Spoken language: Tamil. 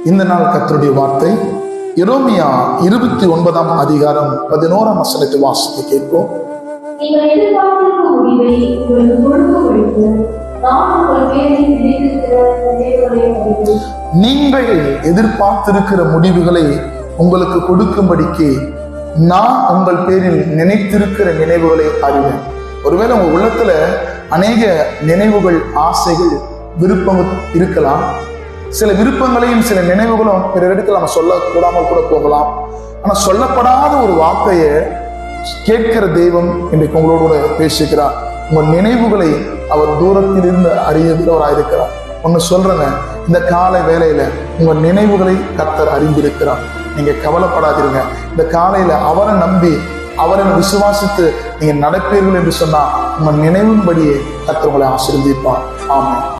இந்த நாள் கர்த்தருடைய வார்த்தை எரேமியா 29 அதிகாரம் 11 வசனத்தை வாசித்து கேட்போம். நீங்கள் எதிர்பார்த்திருக்கிற முடிவுகளை உங்களுக்கு கொடுக்கும்படிக்கு நான் உங்கள் பேரில் நினைத்திருக்கிற நினைவுகளை அறிவேன். ஒருவேளை உங்க உள்ளத்துல அநேக நினைவுகள், ஆசைகள், விருப்பங்கள் இருக்கலாம். சில விருப்பங்களையும் சில நினைவுகளும் பிறரிடத்தில் நம்ம சொல்லக்கூடாமல் கூட போகலாம். ஆனா சொல்லப்படாத ஒரு வார்த்தையை கேட்கிற தெய்வம் இன்றைக்கு உங்களோடு கூட பேசுகிறார். உங்க நினைவுகளை அவர் தூரத்தில் இருந்து அறிகிறவராயிருக்கிறார். ஒன்னு சொல்றேங்க, இந்த காலை வேளையில உங்க நினைவுகளை கர்த்தர் அறிந்திருக்கிறார். நீங்க கவலைப்படாதீங்க. இந்த காலையில அவரை நம்பி அவரை விசுவாசித்து நீங்க நடப்பீர்கள் என்று சொன்னா உங்க நினைவின்படியே கர்த்தர் உங்களை ஆசீர்வதிப்பார். ஆமென்.